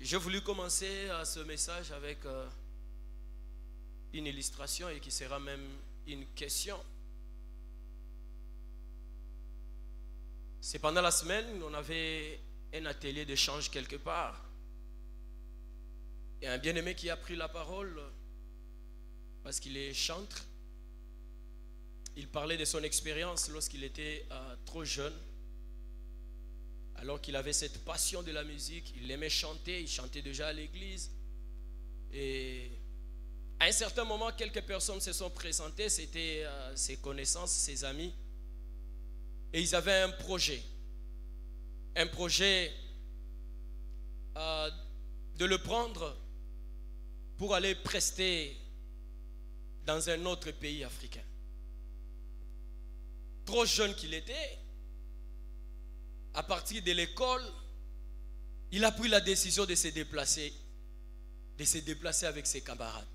J'ai voulu commencer ce message avec une illustration et qui sera même une question. C'est pendant la semaine, on avait un atelier d'échange quelque part. Et un bien-aimé qui a pris la parole, parce qu'il est chantre, il parlait de son expérience lorsqu'il était trop jeune. Alors qu'il avait cette passion de la musique, il aimait chanter, il chantait déjà à l'église. Et à un certain moment, quelques personnes se sont présentées, c'était ses connaissances, ses amis. Et ils avaient un projet de le prendre pour aller prester dans un autre pays africain. Trop jeune qu'il était, à partir de l'école, il a pris la décision de se déplacer avec ses camarades.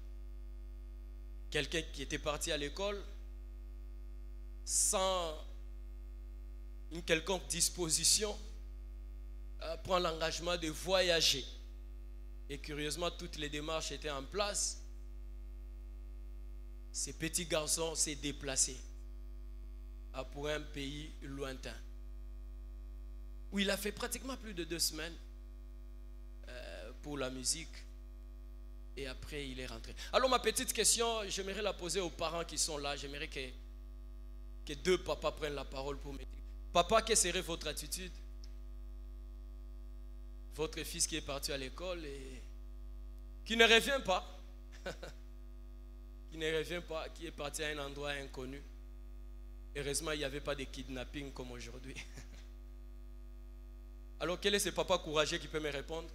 Quelqu'un qui était parti à l'école sans une quelconque disposition prend l'engagement de voyager. Et curieusement, toutes les démarches étaient en place. Ce petit garçon s'est déplacé pour un pays lointain, où il a fait pratiquement plus de 2 semaines pour la musique. Et après, il est rentré. Alors, ma petite question, j'aimerais la poser aux parents qui sont là. J'aimerais que 2 papas prennent la parole pour me dire. Papa, quelle serait votre attitude? Votre fils qui est parti à l'école et qui ne revient pas. Qui ne revient pas, qui est parti à un endroit inconnu. Heureusement, il n'y avait pas de kidnapping comme aujourd'hui. Alors, quel est ce papa courageux qui peut me répondre?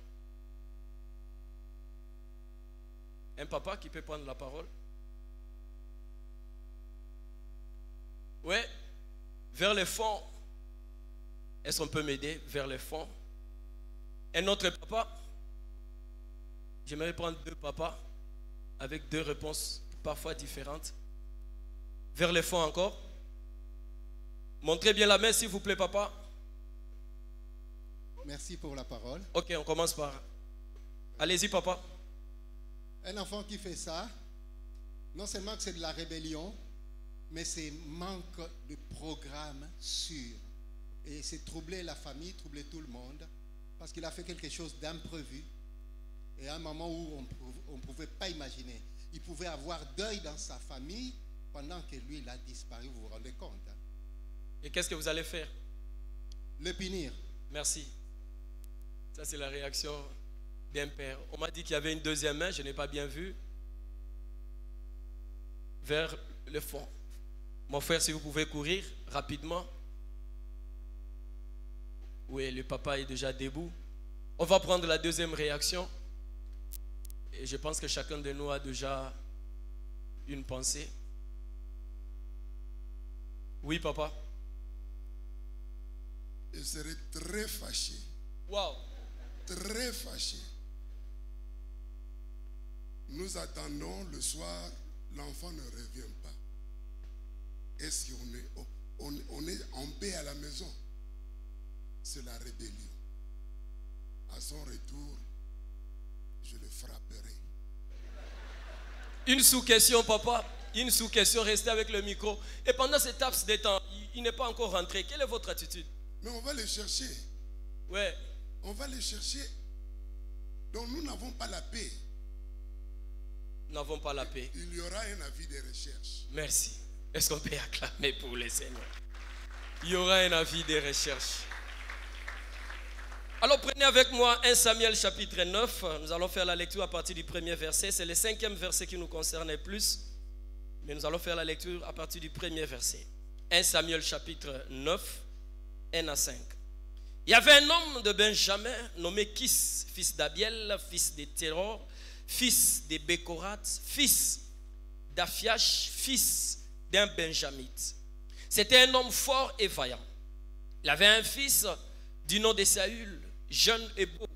Un papa qui peut prendre la parole? Oui, vers le fond. Est-ce qu'on peut m'aider vers le fond? Un autre papa? J'aimerais prendre 2 papas avec 2 réponses parfois différentes. Vers le fond encore. Montrez bien la main s'il vous plaît, papa. Merci pour la parole. Ok, on commence par... Allez-y, papa. Un enfant qui fait ça, non seulement que c'est de la rébellion, mais c'est manque de programme sûr. Et c'est troubler la famille, troubler tout le monde, parce qu'il a fait quelque chose d'imprévu. Et à un moment où on ne pouvait pas imaginer. Il pouvait avoir deuil dans sa famille pendant que lui, il a disparu, vous vous rendez compte. Hein? Et qu'est-ce que vous allez faire? Le punir. Merci. Ça, c'est la réaction d'un père. On m'a dit qu'il y avait une 2e main, je n'ai pas bien vu. Vers le fond. Mon frère, si vous pouvez courir rapidement. Oui, le papa est déjà debout. On va prendre la 2e réaction. Et je pense que chacun de nous a déjà une pensée. Oui, papa. Je serai très fâché. Wow. Très fâché. Nous attendons le soir, l'enfant ne revient pas. Est-ce qu'on est en paix à la maison? C'est la rébellion. À son retour, je le frapperai. Une sous-question, papa. Une sous-question, restez avec le micro. Et pendant cette laps de temps, il n'est pas encore rentré. Quelle est votre attitude? Mais on va le chercher. Ouais. On va le chercher. Donc nous n'avons pas la paix. Nous n'avons pas la paix. Il y aura un avis de recherche. Merci. Est-ce qu'on peut acclamer pour les Seigneurs? Il y aura un avis de recherche. Alors prenez avec moi 1 Samuel chapitre 9. Nous allons faire la lecture à partir du 1er verset. C'est le 5e verset qui nous concerne plus. Mais nous allons faire la lecture à partir du 1er verset. 1 Samuel chapitre 9, 1 à 5. Il y avait un homme de Benjamin nommé Kis, fils d'Abiel, fils de Téror, fils de Bécorat, fils d'Aphiach, fils d'un Benjamite. C'était un homme fort et vaillant. Il avait un fils du nom de Saül, jeune et beau,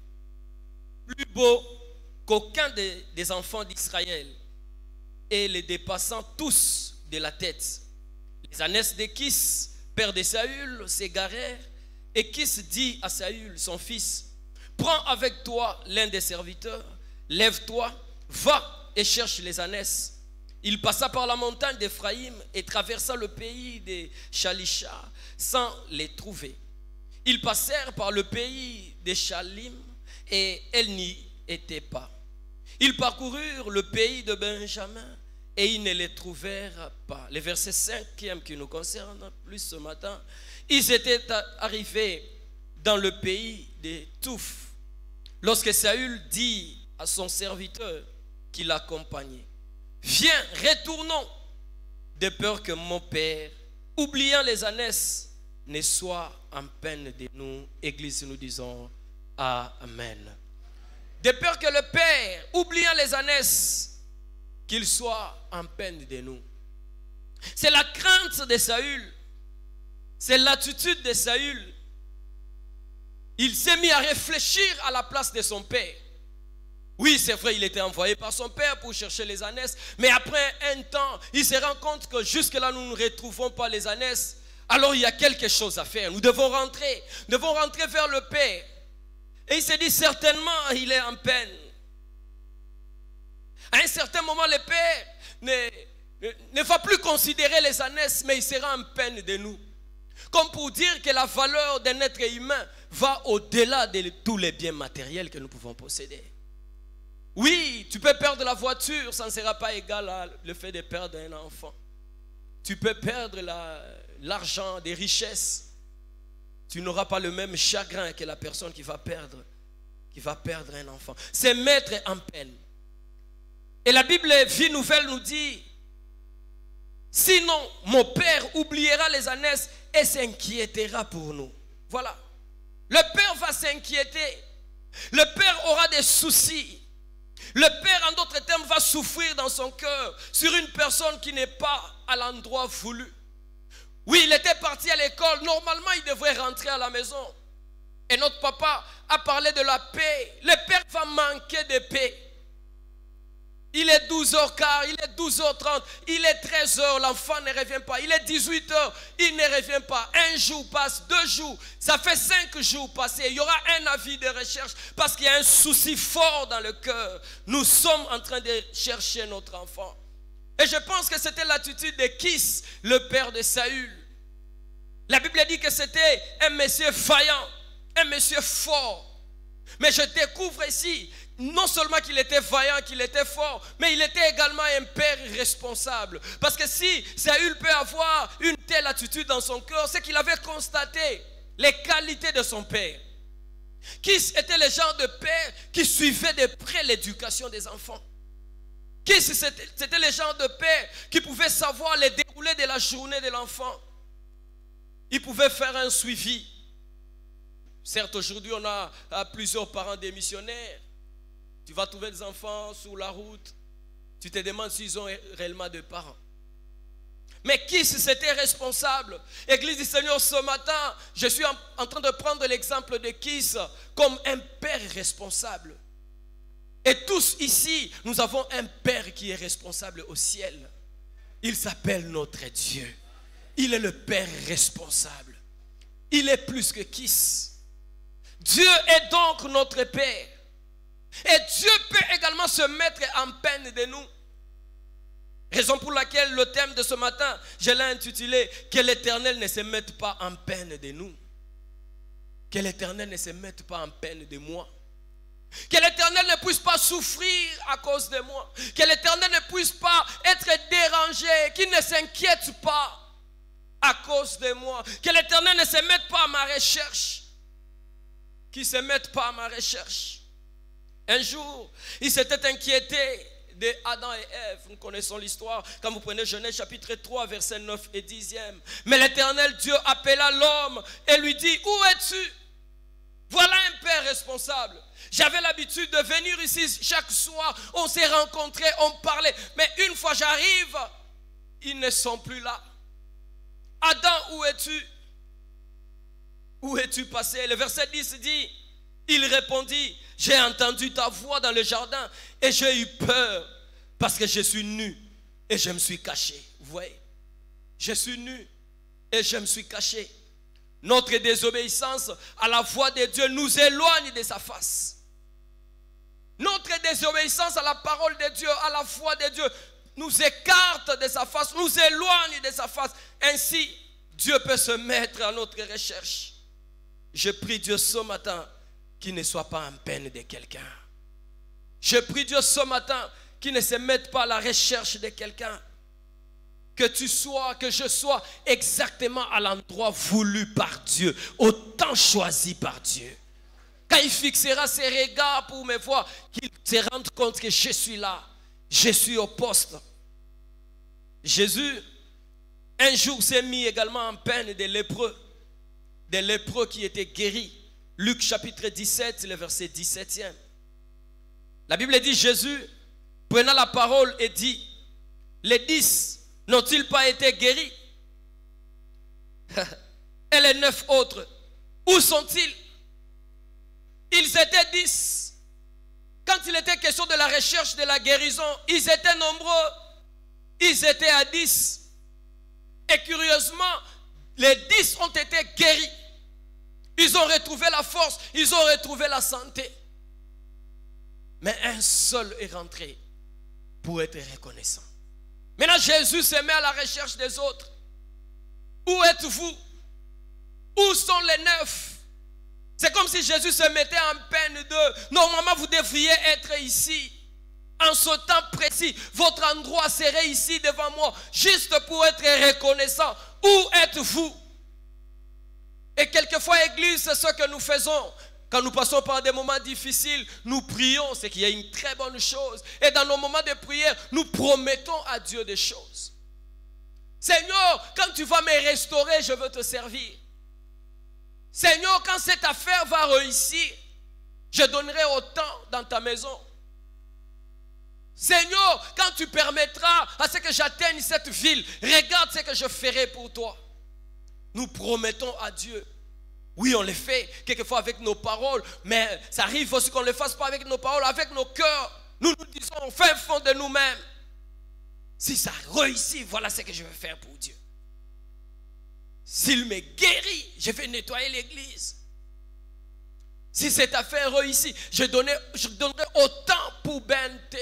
plus beau qu'aucun des enfants d'Israël, et les dépassant tous de la tête. Les ânesses de Kis, père de Saül, s'égarèrent, et Kis dit à Saül, son fils, prends avec toi l'un des serviteurs, lève-toi, va et cherche les ânesses. Il passa par la montagne d'Éphraïm et traversa le pays des Chalisha sans les trouver. Ils passèrent par le pays des Chalim et elles n'y étaient pas. Ils parcoururent le pays de Benjamin et ils ne les trouvèrent pas. Le verset 5e qui nous concerne plus ce matin. Ils étaient arrivés dans le pays des Toufs lorsque Saül dit à son serviteur qui l'accompagnait: viens, retournons, de peur que mon père, oubliant les ânesses, ne soit en peine de nous. Église, nous disons Amen. De peur que le père, oubliant les ânesses, qu'il soit en peine de nous. C'est la crainte de Saül, c'est l'attitude de Saül. Il s'est mis à réfléchir à la place de son père. Oui, c'est vrai, il était envoyé par son père pour chercher les ânesses. Mais après un temps, il se rend compte que jusque-là, nous ne retrouvons pas les ânesses. Alors il y a quelque chose à faire. Nous devons rentrer vers le père. Et il s'est dit, certainement, il est en peine. À un certain moment, le père ne va plus considérer les ânesses, mais il sera en peine de nous. Comme pour dire que la valeur d'un être humain va au-delà de tous les biens matériels que nous pouvons posséder. Oui, tu peux perdre la voiture, ça ne sera pas égal à le fait de perdre un enfant. Tu peux perdre l'argent, des richesses. Tu n'auras pas le même chagrin que la personne qui va perdre un enfant. C'est mettre en peine. Et la Bible Vie Nouvelle nous dit: sinon, mon père oubliera les ânesses et s'inquiétera pour nous. Voilà. Le père va s'inquiéter. Le père aura des soucis. Le père, en d'autres termes, va souffrir dans son cœur sur une personne qui n'est pas à l'endroit voulu. Oui, il était parti à l'école. Normalement, il devrait rentrer à la maison. Et notre papa a parlé de la paix. Le père va manquer de paix. Il est 12h15, il est 12h30, il est 13h, l'enfant ne revient pas. Il est 18h, il ne revient pas. Un jour passe, 2 jours, ça fait 5 jours passés. Il y aura un avis de recherche parce qu'il y a un souci fort dans le cœur. Nous sommes en train de chercher notre enfant. Et je pense que c'était l'attitude de Kis, le père de Saül. La Bible dit que c'était un monsieur vaillant, un monsieur fort. Mais je découvre ici, non seulement qu'il était vaillant, qu'il était fort, mais il était également un père responsable. Parce que si Saül peut avoir une telle attitude dans son cœur, c'est qu'il avait constaté les qualités de son père. Kis était le genre de père qui suivait de près l'éducation des enfants. Kis, c'était le genre de père qui pouvait savoir le déroulé de la journée de l'enfant. Il pouvait faire un suivi. Certes, aujourd'hui, on a plusieurs parents démissionnaires. Tu vas trouver des enfants sur la route. Tu te demandes s'ils ont réellement de parents. Mais qui c'était responsable? Église du Seigneur, ce matin, je suis en train de prendre l'exemple de Kis comme un père responsable. Et tous ici, nous avons un père qui est responsable au ciel. Il s'appelle notre Dieu. Il est le père responsable. Il est plus que Kis. Dieu est donc notre père. Et Dieu peut également se mettre en peine de nous. Raison pour laquelle le thème de ce matin, je l'ai intitulé « Que l'Éternel ne se mette pas en peine de nous ». Que l'Éternel ne se mette pas en peine de moi. Que l'Éternel ne puisse pas souffrir à cause de moi. Que l'Éternel ne puisse pas être dérangé. Qu'il ne s'inquiète pas à cause de moi. Que l'Éternel ne se mette pas à ma recherche. Qu'il ne se mette pas à ma recherche. Un jour, il s'était inquiété de Adam et Ève. Nous connaissons l'histoire. Quand vous prenez Genèse chapitre 3, versets 9 et 10e. Mais l'Éternel Dieu appela l'homme et lui dit: où es-tu? Voilà un père responsable. J'avais l'habitude de venir ici chaque soir. On s'est rencontrés, on parlait. Mais une fois j'arrive, ils ne sont plus là. Adam, où es-tu? Où es-tu passé? Le verset 10 dit: il répondit: j'ai entendu ta voix dans le jardin et j'ai eu peur parce que je suis nu et je me suis caché. Vous voyez? Je suis nu et je me suis caché. Notre désobéissance à la voix de Dieu nous éloigne de sa face. Notre désobéissance à la parole de Dieu, à la foi de Dieu, nous écarte de sa face, nous éloigne de sa face. Ainsi, Dieu peut se mettre à notre recherche. Je prie Dieu ce matin qu'il ne soit pas en peine de quelqu'un. Je prie Dieu ce matin qu'il ne se mette pas à la recherche de quelqu'un. Que tu sois, que je sois exactement à l'endroit voulu par Dieu, au temps choisi par Dieu. Quand il fixera ses regards pour me voir, qu'il se rende compte que je suis là, je suis au poste. Jésus, un jour, s'est mis également en peine des lépreux qui étaient guéris. Luc chapitre 17, le verset 17e. La Bible dit, Jésus, prenant la parole et dit, les 10 n'ont-ils pas été guéris? Et les 9 autres, où sont-ils? Ils étaient 10. Quand il était question de la recherche de la guérison, ils étaient nombreux. Ils étaient à 10. Et curieusement, les 10 ont été guéris. Ils ont retrouvé la force, ils ont retrouvé la santé. Mais un seul est rentré pour être reconnaissant. Maintenant, Jésus se met à la recherche des autres. Où êtes-vous? Où sont les 9? C'est comme si Jésus se mettait en peine d'eux. Normalement, vous devriez être ici. En ce temps précis, votre endroit serait ici devant moi, juste pour être reconnaissant. Où êtes-vous? Et quelquefois, Église, c'est ce que nous faisons. Quand nous passons par des moments difficiles, nous prions, c'est qu'il y a une très bonne chose. Et dans nos moments de prière, nous promettons à Dieu des choses. Seigneur, quand tu vas me restaurer, je veux te servir. Seigneur, quand cette affaire va réussir, je donnerai autant dans ta maison. Seigneur, quand tu permettras à ce que j'atteigne cette ville, regarde ce que je ferai pour toi. Nous promettons à Dieu. Oui, on le fait quelquefois avec nos paroles, mais ça arrive aussi qu'on ne le fasse pas avec nos paroles, avec nos cœurs. Nous nous disons au fin fond de nous-mêmes, si ça réussit, voilà ce que je vais faire pour Dieu. S'il me guérit, je vais nettoyer l'église. Si cette affaire réussit, je donnerai autant pour BNT.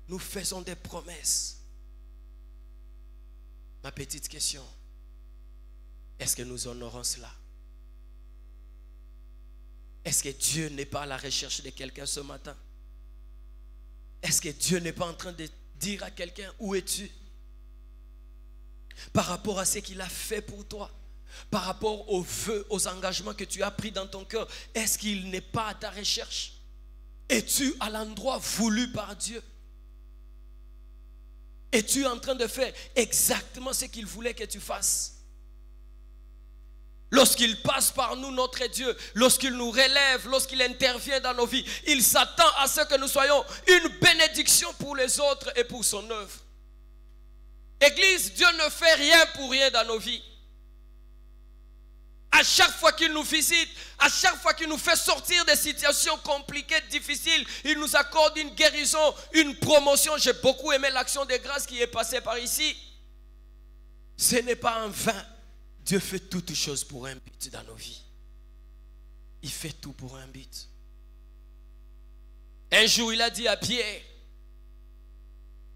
Nous faisons des promesses. Ma petite question, est-ce que nous honorons cela? Est-ce que Dieu n'est pas à la recherche de quelqu'un ce matin? Est-ce que Dieu n'est pas en train de dire à quelqu'un, où es-tu? Par rapport à ce qu'il a fait pour toi, par rapport aux vœux, aux engagements que tu as pris dans ton cœur, est-ce qu'il n'est pas à ta recherche? Es-tu à l'endroit voulu par Dieu? Es-tu en train de faire exactement ce qu'il voulait que tu fasses? Lorsqu'il passe par nous, notre Dieu, lorsqu'il nous relève, lorsqu'il intervient dans nos vies, il s'attend à ce que nous soyons une bénédiction pour les autres et pour son œuvre. Église, Dieu ne fait rien pour rien dans nos vies. À chaque fois qu'il nous visite, à chaque fois qu'il nous fait sortir des situations compliquées, difficiles, il nous accorde une guérison, une promotion. J'ai beaucoup aimé l'action de grâce qui est passée par ici. Ce n'est pas en vain. Dieu fait toutes choses pour un but dans nos vies. Il fait tout pour un but. Un jour, il a dit à Pierre,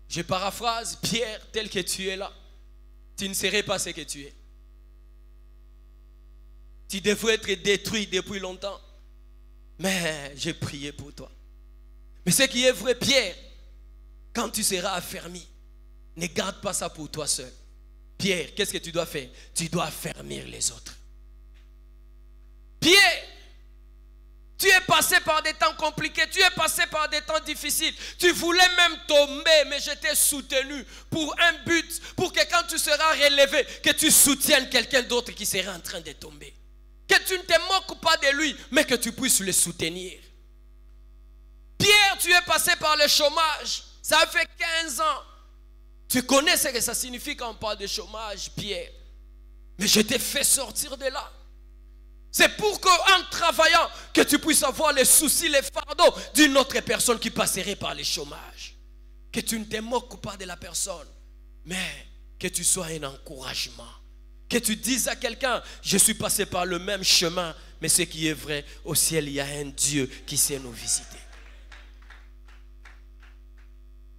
je paraphrase, Pierre, tel que tu es là, tu ne serais pas ce que tu es. Tu devrais être détruit depuis longtemps. Mais j'ai prié pour toi. Mais ce qui est vrai, Pierre, quand tu seras affermi, ne garde pas ça pour toi seul. Pierre, qu'est-ce que tu dois faire? Tu dois affermir les autres. Pierre, tu es passé par des temps compliqués, tu es passé par des temps difficiles. Tu voulais même tomber, mais je t'ai soutenu pour un but, pour que quand tu seras relevé, que tu soutiennes quelqu'un d'autre qui sera en train de tomber. Que tu ne te moques pas de lui, mais que tu puisses le soutenir. Pierre, tu es passé par le chômage. Ça fait 15 ans. Tu connais ce que ça signifie quand on parle de chômage, Pierre. Mais je t'ai fait sortir de là. C'est pour qu'en travaillant, que tu puisses avoir les soucis, les fardeaux d'une autre personne qui passerait par le chômage. Que tu ne te moques pas de la personne, mais que tu sois un encouragement. Que tu dises à quelqu'un, je suis passé par le même chemin, mais ce qui est vrai, au ciel, il y a un Dieu qui sait nous visiter.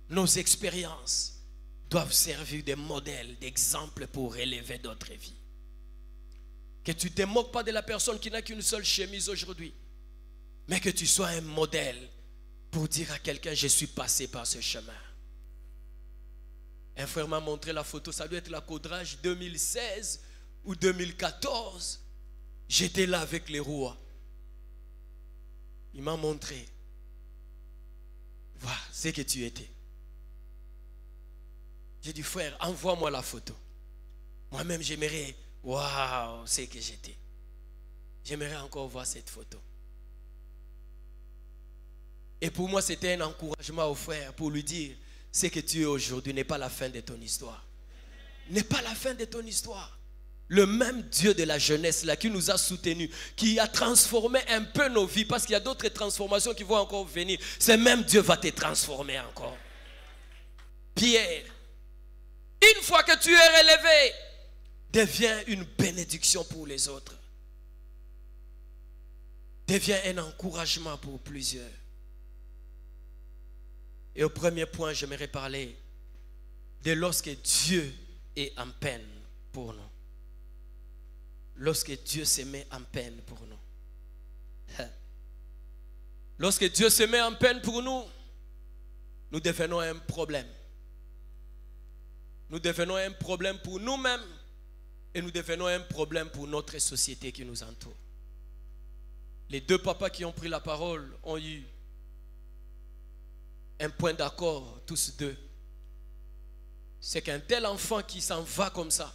Nos expériences doivent servir de modèles, d'exemples pour élever d'autres vies. Que tu ne te moques pas de la personne qui n'a qu'une seule chemise aujourd'hui, mais que tu sois un modèle pour dire à quelqu'un, je suis passé par ce chemin. Un frère m'a montré la photo, ça doit être la Codrage 2016 ou 2014. J'étais là avec les rois. Il m'a montré. Voilà, c'est que tu étais. J'ai dit, frère, envoie-moi la photo. Moi-même, j'aimerais, waouh, c'est que j'étais. J'aimerais encore voir cette photo. Et pour moi, c'était un encouragement au frère pour lui dire, ce que tu es aujourd'hui n'est pas la fin de ton histoire. N'est pas la fin de ton histoire. Le même Dieu de la jeunesse là qui nous a soutenus, qui a transformé un peu nos vies, parce qu'il y a d'autres transformations qui vont encore venir. Ce même Dieu va te transformer encore. Pierre, une fois que tu es relevé, deviens une bénédiction pour les autres. Deviens un encouragement pour plusieurs. Et au premier point, j'aimerais parler de lorsque Dieu est en peine pour nous. Lorsque Dieu se met en peine pour nous. Lorsque Dieu se met en peine pour nous, nous devenons un problème. Nous devenons un problème pour nous-mêmes et nous devenons un problème pour notre société qui nous entoure. Les deux papas qui ont pris la parole ont eu un point d'accord, tous deux. C'est qu'un tel enfant qui s'en va comme ça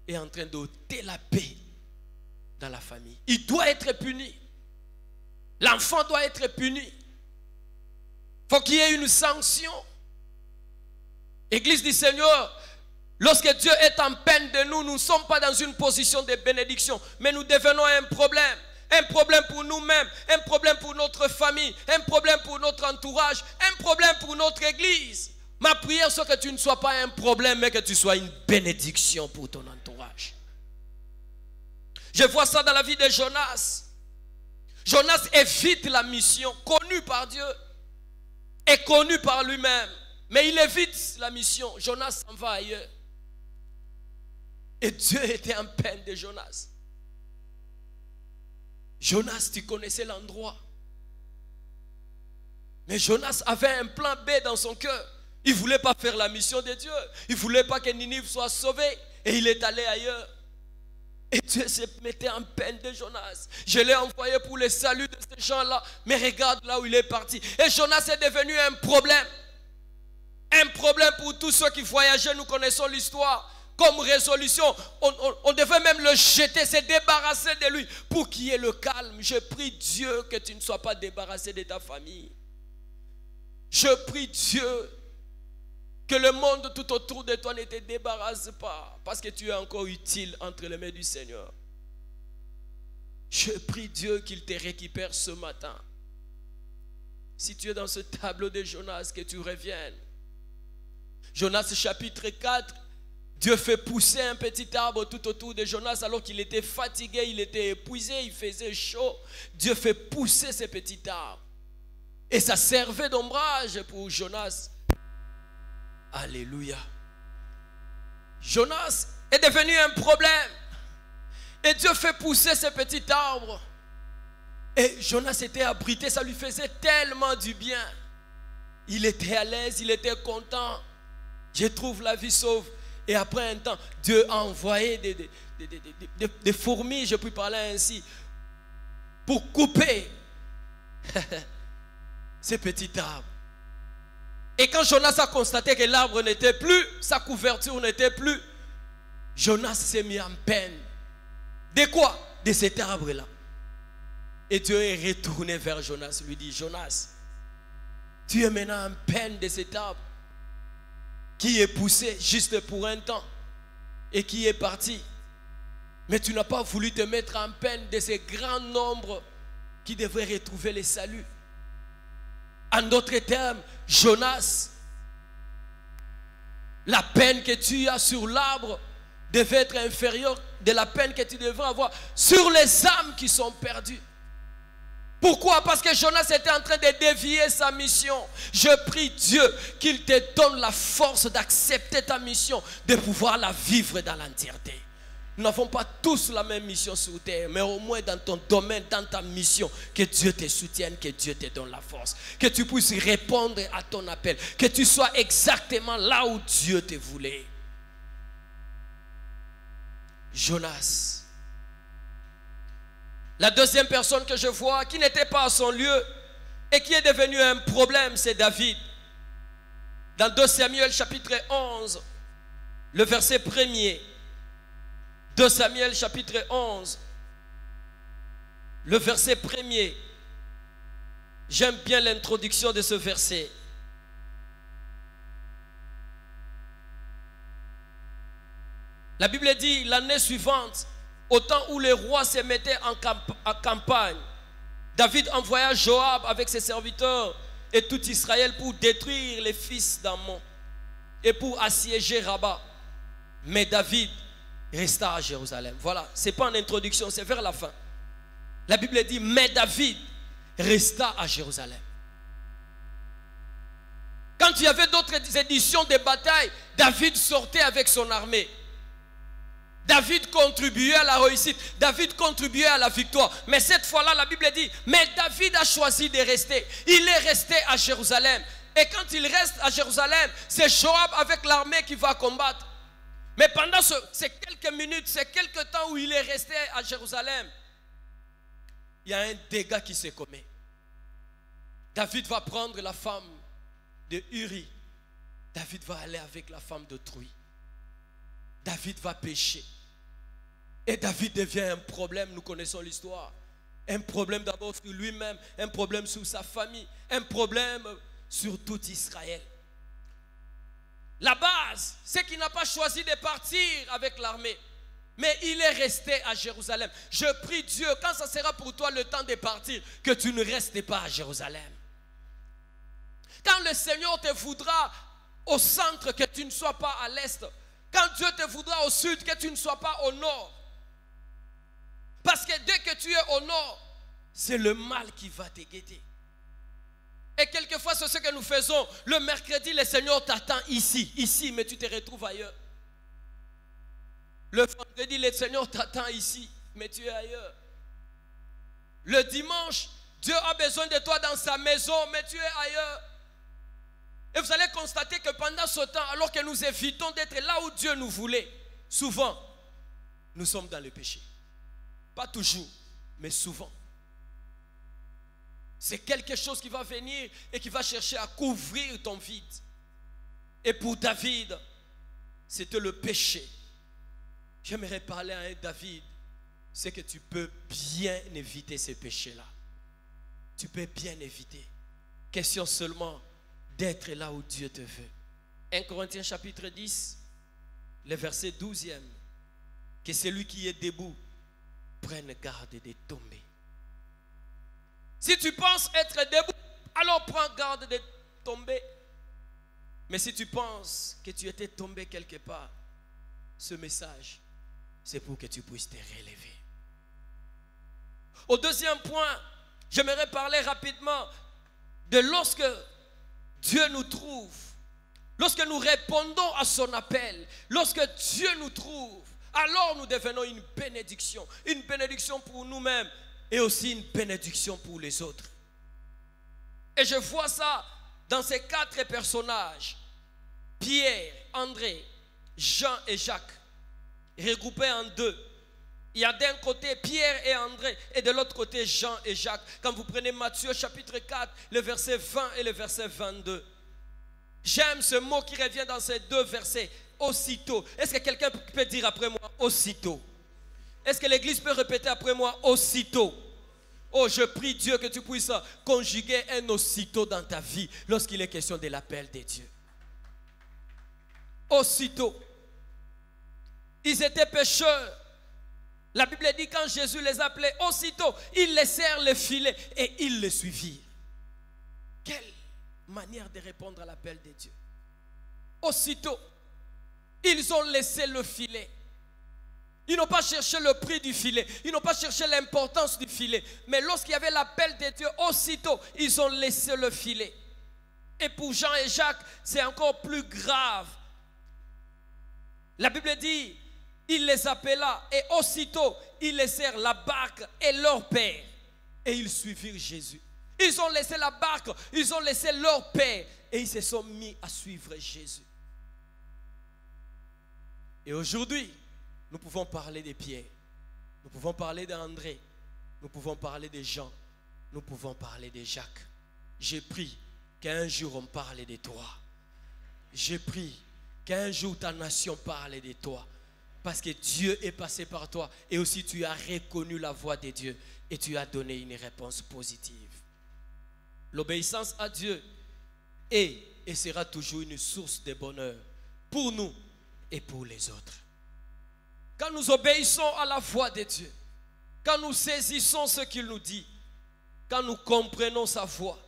est en train d'ôter la paix dans la famille. Il doit être puni. L'enfant doit être puni. Il faut qu'il y ait une sanction. Église du Seigneur, lorsque Dieu est en peine de nous, nous ne sommes pas dans une position de bénédiction, mais nous devenons un problème. Un problème pour nous-mêmes, un problème pour notre famille, un problème pour notre entourage, un problème pour notre église. Ma prière, c'est que tu ne sois pas un problème, mais que tu sois une bénédiction pour ton entourage. Je vois ça dans la vie de Jonas. Jonas évite la mission connue par Dieu et connue par lui-même. Mais il évite la mission. Jonas s'en va ailleurs. Et Dieu était en peine de Jonas. Jonas, tu connaissais l'endroit. Mais Jonas avait un plan B dans son cœur. Il ne voulait pas faire la mission de Dieu. Il ne voulait pas que Ninive soit sauvée. Et il est allé ailleurs. Et Dieu se mettait en peine de Jonas. Je l'ai envoyé pour le salut de ces gens-là. Mais regarde là où il est parti. Et Jonas est devenu un problème. Un problème pour tous ceux qui voyageaient. Nous connaissons l'histoire. Comme résolution, on devait même le jeter, se débarrasser de lui pour qu'il y ait le calme. Je prie Dieu que tu ne sois pas débarrassé de ta famille. Je prie Dieu que le monde tout autour de toi ne te débarrasse pas parce que tu es encore utile entre les mains du Seigneur. Je prie Dieu qu'il te récupère ce matin. Si tu es dans ce tableau de Jonas, que tu reviennes. Jonas chapitre 4. Dieu fait pousser un petit arbre tout autour de Jonas alors qu'il était fatigué, il était épuisé, il faisait chaud. Dieu fait pousser ce petit arbre. Et ça servait d'ombrage pour Jonas. Alléluia. Jonas est devenu un problème. Et Dieu fait pousser ce petit arbre. Et Jonas était abrité, ça lui faisait tellement du bien. Il était à l'aise, il était content. Je trouve la vie sauve. Et après un temps, Dieu a envoyé des fourmis, je puis parler ainsi, pour couper ces petits arbres. Et quand Jonas a constaté que l'arbre n'était plus, sa couverture n'était plus, Jonas s'est mis en peine. De quoi? De cet arbre-là. Et Dieu est retourné vers Jonas, lui dit, Jonas, tu es maintenant en peine de cet arbre qui est poussé juste pour un temps et qui est parti. Mais tu n'as pas voulu te mettre en peine de ces grands nombres qui devraient retrouver le salut. En d'autres termes, Jonas, la peine que tu as sur l'arbre devait être inférieur de la peine que tu devrais avoir sur les âmes qui sont perdues. Pourquoi? Parce que Jonas était en train de dévier sa mission. Je prie Dieu qu'il te donne la force d'accepter ta mission, de pouvoir la vivre dans l'entièreté. Nous n'avons pas tous la même mission sur terre, mais au moins dans ton domaine, dans ta mission, que Dieu te soutienne, que Dieu te donne la force, que tu puisses répondre à ton appel, que tu sois exactement là où Dieu te voulait. Jonas. La deuxième personne que je vois qui n'était pas à son lieu et qui est devenue un problème, c'est David. Dans 2 Samuel chapitre 11, le verset 1er. 2 Samuel chapitre 11, le verset 1er. J'aime bien l'introduction de ce verset. La Bible dit, l'année suivante, au temps où les rois se mettaient en campagne, David envoya Joab avec ses serviteurs et tout Israël pour détruire les fils d'Ammon et pour assiéger Rabat. Mais David resta à Jérusalem. Voilà, ce n'est pas en introduction, c'est vers la fin. La Bible dit, mais David resta à Jérusalem. Quand il y avait d'autres éditions de bataille, David sortait avec son armée. David contribuait à la réussite. David contribuait à la victoire. Mais cette fois-là, la Bible dit, mais David a choisi de rester. Il est resté à Jérusalem. Et quand il reste à Jérusalem, c'est Joab avec l'armée qui va combattre. Mais pendant ces quelques minutes, ces quelques temps où il est resté à Jérusalem, il y a un dégât qui se commet. David va prendre la femme de Uri. David va aller avec la femme d'autrui. David va pécher. Et David devient un problème, nous connaissons l'histoire. Un problème d'abord sur lui-même, un problème sur sa famille, un problème sur tout Israël. La base, c'est qu'il n'a pas choisi de partir avec l'armée, mais il est resté à Jérusalem. Je prie Dieu, quand ça sera pour toi le temps de partir, que tu ne restes pas à Jérusalem. Quand le Seigneur te voudra au centre, que tu ne sois pas à l'est. Quand Dieu te voudra au sud, que tu ne sois pas au nord. Parce que dès que tu es au nord, c'est le mal qui va te guetter. Et quelquefois, c'est ce que nous faisons. Le mercredi, le Seigneur t'attend ici, mais tu te retrouves ailleurs. Le vendredi, le Seigneur t'attend ici, mais tu es ailleurs. Le dimanche, Dieu a besoin de toi dans sa maison, mais tu es ailleurs. Et vous allez constater que pendant ce temps, alors que nous évitons d'être là où Dieu nous voulait, souvent, nous sommes dans le péché. Pas toujours, mais souvent. C'est quelque chose qui va venir et qui va chercher à couvrir ton vide. Et pour David, c'était le péché. J'aimerais parler à un David. C'est que tu peux bien éviter ces péchés-là. Tu peux bien éviter. Question seulement d'être là où Dieu te veut. 1 Corinthiens chapitre 10, le verset 12e. Que celui qui est debout prenne garde de tomber. Si tu penses être debout, alors prends garde de tomber. Mais si tu penses que tu étais tombé quelque part, ce message, c'est pour que tu puisses te relever. Au deuxième point, j'aimerais parler rapidement de lorsque Dieu nous trouve, lorsque nous répondons à son appel, lorsque Dieu nous trouve, alors nous devenons une bénédiction pour nous-mêmes et aussi une bénédiction pour les autres. Et je vois ça dans ces 4 personnages, Pierre, André, Jean et Jacques, regroupés en 2. Il y a d'un côté Pierre et André et de l'autre côté Jean et Jacques. Quand vous prenez Matthieu chapitre 4, le verset 20 et le verset 22. J'aime ce mot qui revient dans ces 2 versets, aussitôt. Est-ce que quelqu'un peut dire après moi, aussitôt? Est-ce que l'église peut répéter après moi, aussitôt? Oh, je prie Dieu que tu puisses conjuguer un aussitôt dans ta vie lorsqu'il est question de l'appel de Dieu. Aussitôt. Ils étaient pécheurs. La Bible dit quand Jésus les appelait, aussitôt, ils laissèrent le filet et ils le suivirent. Quelle manière de répondre à l'appel de Dieu. Aussitôt, ils ont laissé le filet Ils n'ont pas cherché le prix du filet. Ils n'ont pas cherché l'importance du filet. Mais lorsqu'il y avait l'appel de Dieu, aussitôt, ils ont laissé le filet. Et pour Jean et Jacques, c'est encore plus grave. La Bible dit, il les appela et aussitôt, ils laissèrent la barque et leur père. Et ils suivirent Jésus. Ils ont laissé la barque, ils ont laissé leur père. Et ils se sont mis à suivre Jésus. Et aujourd'hui, nous pouvons parler de Pierre, nous pouvons parler d'André, nous pouvons parler de Jean, nous pouvons parler de Jacques. J'ai pris qu'un jour on parle de toi. J'ai pris qu'un jour ta nation parle de toi. Parce que Dieu est passé par toi et aussi tu as reconnu la voix de Dieu et tu as donné une réponse positive. L'obéissance à Dieu est et sera toujours une source de bonheur pour nous et pour les autres. Quand nous obéissons à la voix de Dieu, quand nous saisissons ce qu'il nous dit, quand nous comprenons sa voix,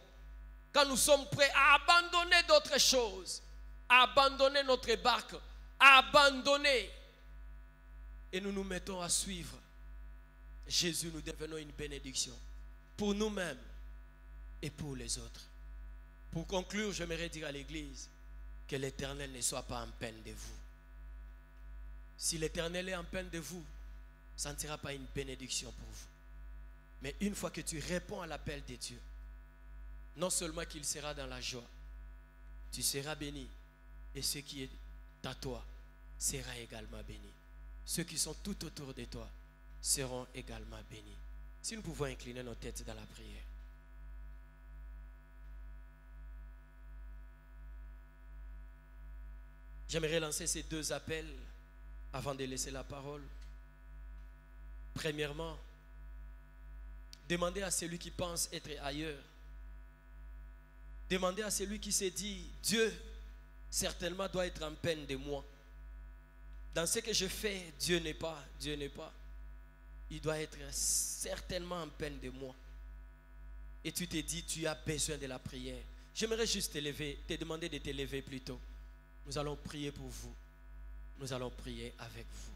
quand nous sommes prêts à abandonner d'autres choses, à abandonner notre barque, à abandonner, et nous nous mettons à suivre Jésus, nous devenons une bénédiction pour nous-mêmes et pour les autres. Pour conclure, j'aimerais dire à l'Église que l'Éternel ne soit pas en peine de vous. Si l'Éternel est en peine de vous, ça ne sera pas une bénédiction pour vous. Mais une fois que tu réponds à l'appel de Dieu, non seulement qu'il sera dans la joie, tu seras béni et ce qui est à toi sera également béni. Ceux qui sont tout autour de toi seront également bénis. Si nous pouvons incliner nos têtes dans la prière. J'aimerais lancer ces deux appels avant de laisser la parole. Premièrement, demandez à celui qui pense être ailleurs. Demandez à celui qui s'est dit, Dieu certainement doit être en peine de moi. Dans ce que je fais, Dieu n'est pas. Il doit être certainement en peine de moi. Et tu t'es dit, tu as besoin de la prière. J'aimerais juste te demander de te lever plutôt. Nous allons prier pour vous. Nous allons prier avec vous.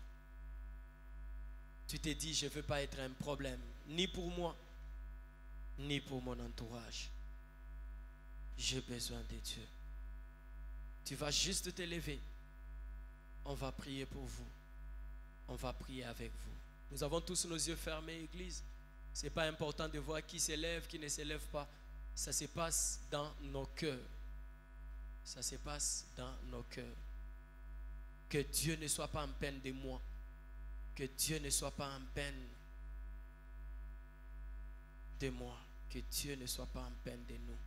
Tu t'es dit, je ne veux pas être un problème, ni pour moi, ni pour mon entourage. J'ai besoin de Dieu. Tu vas juste te lever. On va prier pour vous. On va prier avec vous. Nous avons tous nos yeux fermés, Église. Ce n'est pas important de voir qui s'élève, qui ne s'élève pas. Ça se passe dans nos cœurs. Ça se passe dans nos cœurs. Que Dieu ne soit pas en peine de moi. Que Dieu ne soit pas en peine de moi. Que Dieu ne soit pas en peine de nous.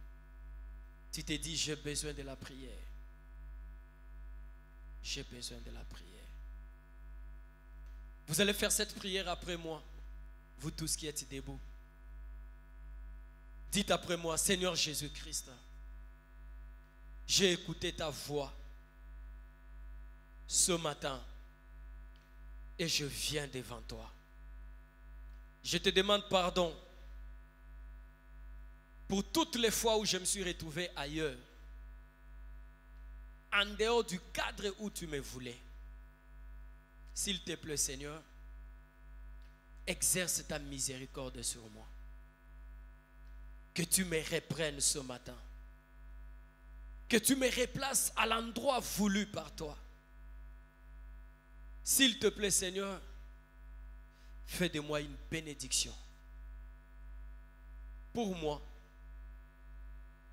Tu t'es dit, j'ai besoin de la prière. J'ai besoin de la prière. Vous allez faire cette prière après moi. Vous tous qui êtes debout. Dites après moi, Seigneur Jésus-Christ, j'ai écouté ta voix ce matin et je viens devant toi. Je te demande pardon pour toutes les fois où je me suis retrouvé ailleurs, en dehors du cadre où tu me voulais. S'il te plaît, Seigneur, exerce ta miséricorde sur moi. Que tu me reprennes ce matin. Que tu me replaces à l'endroit voulu par toi. S'il te plaît, Seigneur, fais de moi une bénédiction. Pour moi,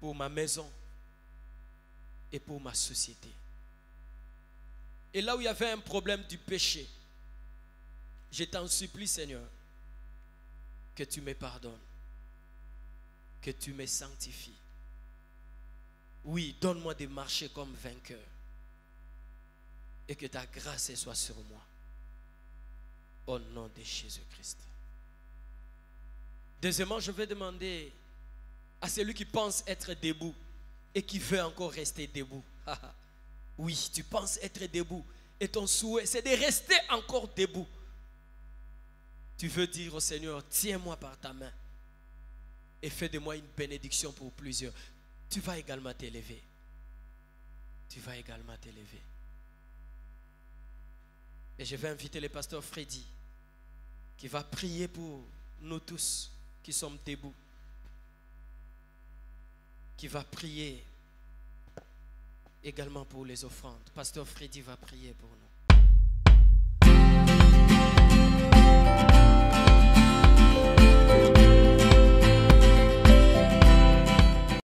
pour ma maison et pour ma société. Et là où il y avait un problème du péché, je t'en supplie, Seigneur, que tu me pardonnes, que tu me sanctifies. Oui, donne-moi de marcher comme vainqueur et que ta grâce soit sur moi. Au nom de Jésus-Christ. Deuxièmement, je vais demander à celui qui pense être debout et qui veut encore rester debout. Oui, tu penses être debout et ton souhait, c'est de rester encore debout. Tu veux dire au Seigneur, tiens-moi par ta main et fais de moi une bénédiction pour plusieurs. Tu vas également t'élever. Tu vas également t'élever. Et je vais inviter le pasteur Freddy qui va prier pour nous tous qui sommes debout. Qui va prier également pour les offrandes. Pasteur Freddy va prier pour nous.